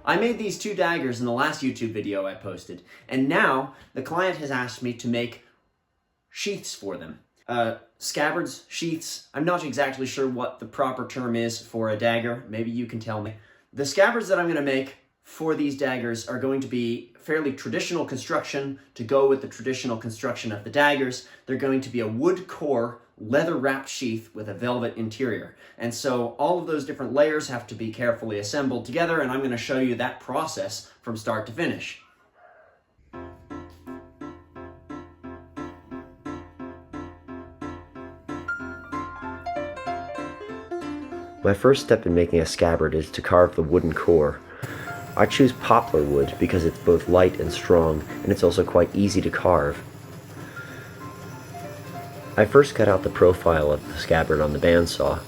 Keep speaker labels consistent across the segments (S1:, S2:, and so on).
S1: I made these 2 daggers in the last YouTube video I posted, and now the client has asked me to make sheaths for them. Scabbards, sheaths, I'm not exactly sure what the proper term is for a dagger. Maybe you can tell me. The scabbards that I'm going to make for these daggers are going to be fairly traditional construction to go with the traditional construction of the daggers. They're going to be a wood core, leather-wrapped sheath with a velvet interior. And so all of those different layers have to be carefully assembled together, and I'm going to show you that process from start to finish.
S2: My first step in making a scabbard is to carve the wooden core. I choose poplar wood because it's both light and strong, and it's also quite easy to carve. I first cut out the profile of the scabbard on the bandsaw,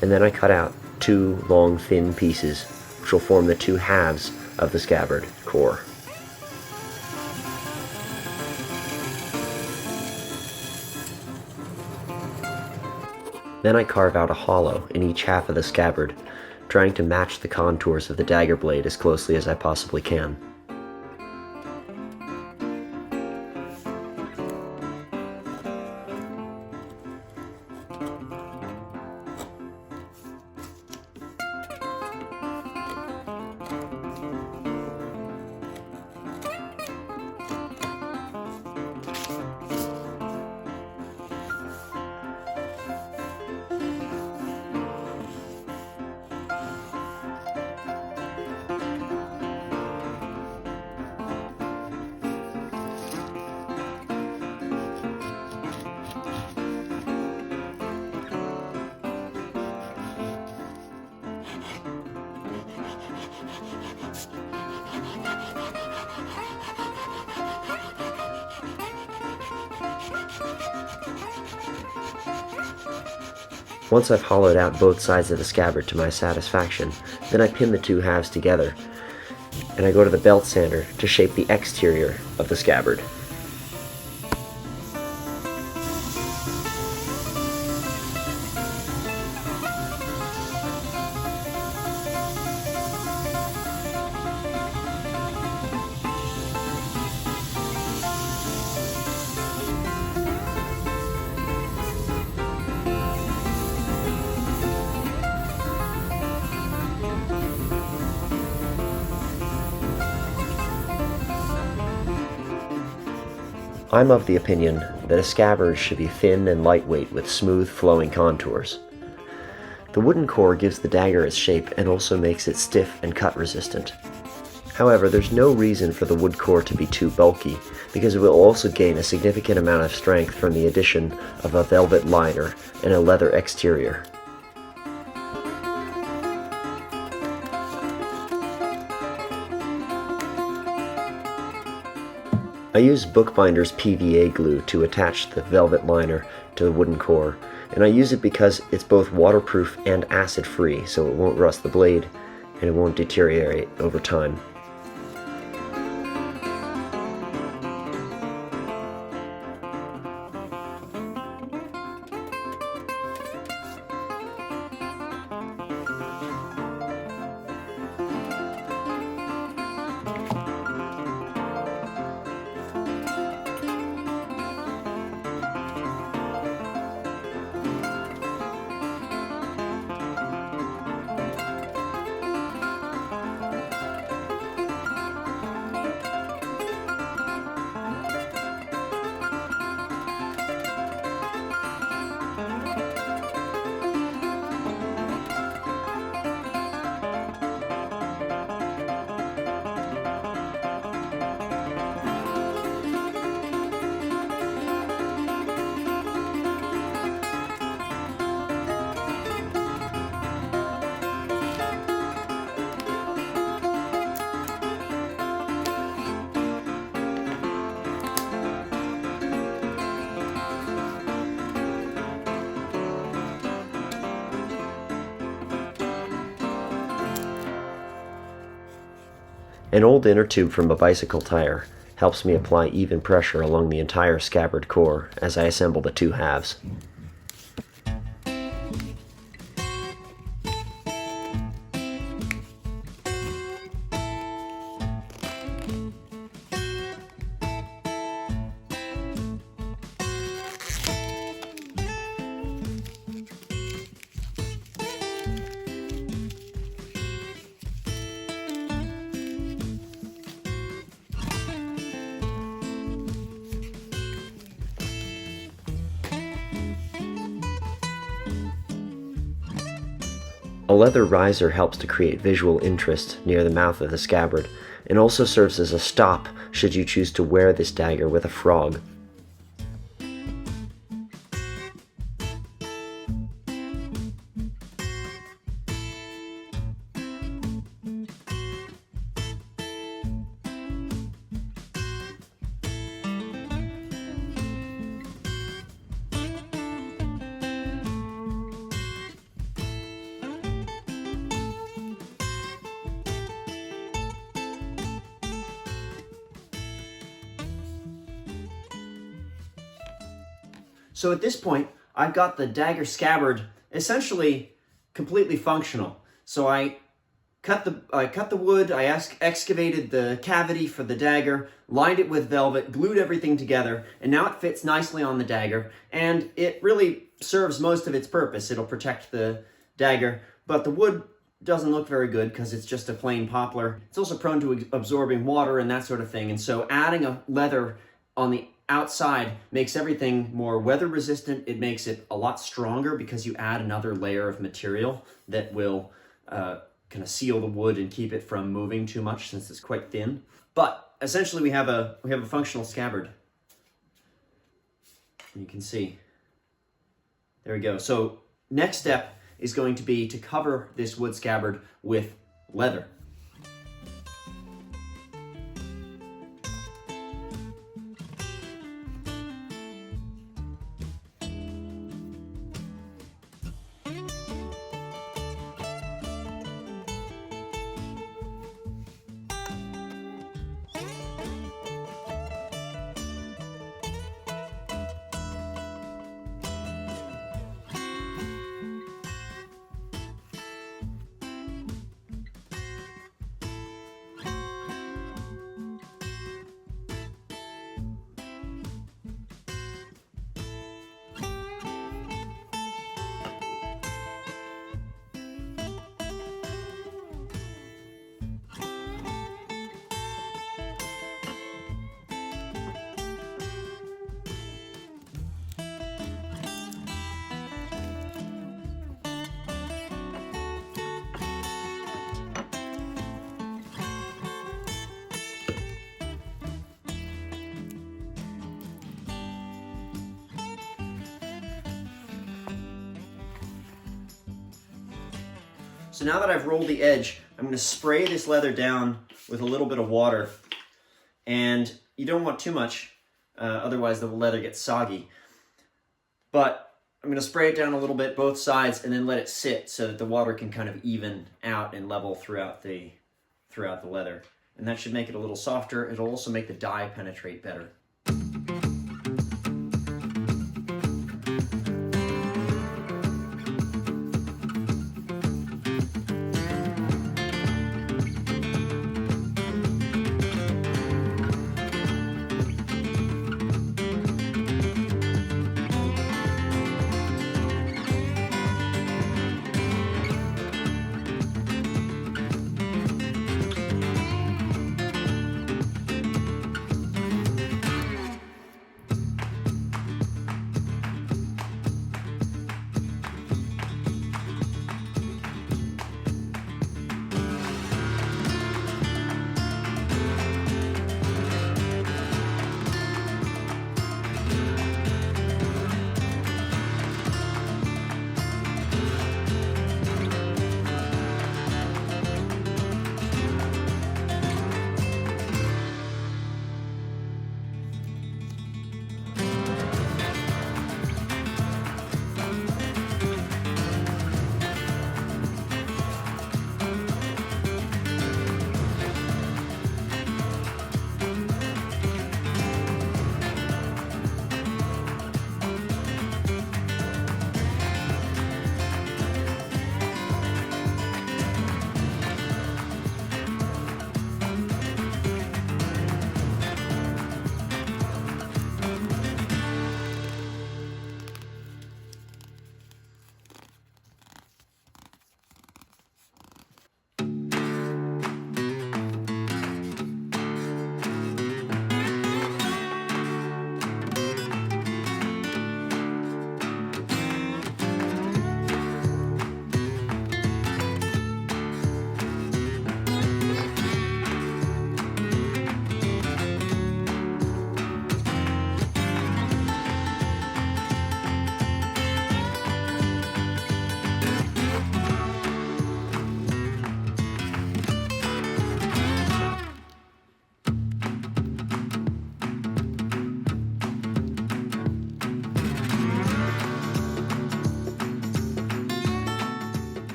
S2: and then I cut out 2 long thin pieces, which will form the 2 halves of the scabbard core. Then I carve out a hollow in each half of the scabbard, trying to match the contours of the dagger blade as closely as I possibly can. Once I've hollowed out both sides of the scabbard to my satisfaction, then I pin the 2 halves together, and I go to the belt sander to shape the exterior of the scabbard. I'm of the opinion that a scabbard should be thin and lightweight with smooth, flowing contours. The wooden core gives the dagger its shape and also makes it stiff and cut resistant. However, there's no reason for the wood core to be too bulky, because it will also gain a significant amount of strength from the addition of a velvet liner and a leather exterior. I use Bookbinder's PVA glue to attach the velvet liner to the wooden core, and I use it because it's both waterproof and acid-free, so it won't rust the blade and it won't deteriorate over time. An old inner tube from a bicycle tire helps me apply even pressure along the entire scabbard core as I assemble the 2 halves. A leather riser helps to create visual interest near the mouth of the scabbard, and also serves as a stop should you choose to wear this dagger with a frog.
S1: So at this point, I've got the dagger scabbard essentially completely functional. So I cut the wood, I excavated the cavity for the dagger, lined it with velvet, glued everything together, and now it fits nicely on the dagger, and it really serves most of its purpose. It'll protect the dagger, but the wood doesn't look very good because it's just a plain poplar. It's also prone to absorbing water and that sort of thing, and so adding a leather on the outside makes everything more weather resistant. It makes it a lot stronger because you add another layer of material that will kind of seal the wood and keep it from moving too much since it's quite thin. But essentially we have a functional scabbard. And you can see. There we go. So next step is going to be to cover this wood scabbard with leather. So now that I've rolled the edge, I'm going to spray this leather down with a little bit of water. And you don't want too much, otherwise the leather gets soggy. But I'm going to spray it down a little bit, both sides, and then let it sit so that the water can kind of even out and level throughout the leather. And that should make it a little softer. It'll also make the dye penetrate better.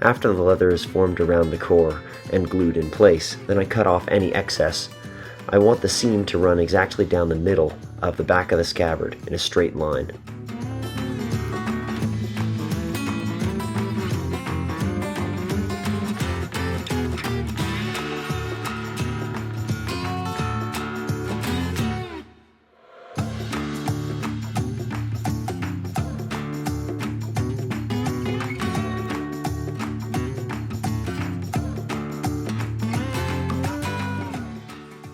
S2: After the leather is formed around the core and glued in place, then I cut off any excess. I want the seam to run exactly down the middle of the back of the scabbard in a straight line.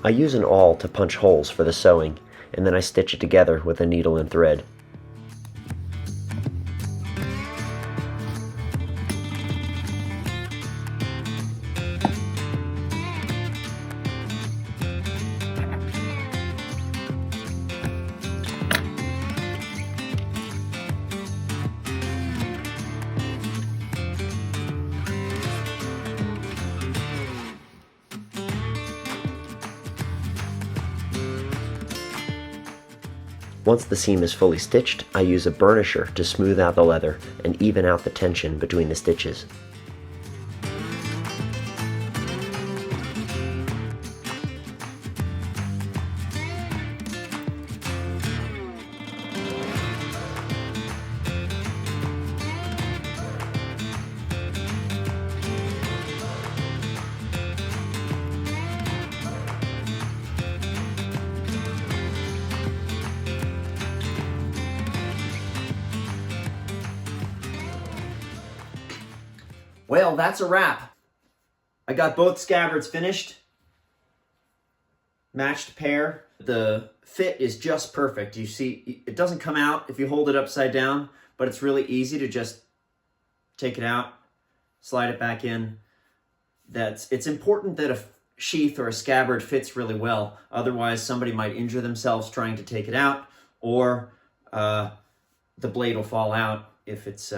S2: I use an awl to punch holes for the sewing, and then I stitch it together with a needle and thread. Once the seam is fully stitched, I use a burnisher to smooth out the leather and even out the tension between the stitches.
S1: Well, that's a wrap. I got both scabbards finished. Matched pair. The fit is just perfect. You see, it doesn't come out if you hold it upside down, but it's really easy to just take it out, slide it back in. It's important that a sheath or a scabbard fits really well. Otherwise, somebody might injure themselves trying to take it out, or the blade will fall out if it's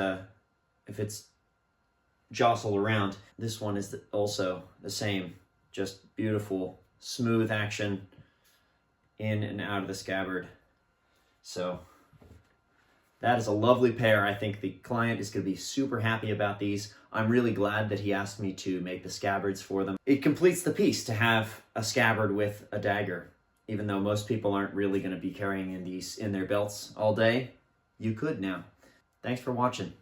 S1: jostled around. This one is also the same, just beautiful, smooth action in and out of the scabbard. So that is a lovely pair. I think the client is going to be super happy about these. I'm really glad that he asked me to make the scabbards for them. It completes the piece to have a scabbard with a dagger. Even though most people aren't really going to be carrying these in their belts all day, you could now. Thanks for watching.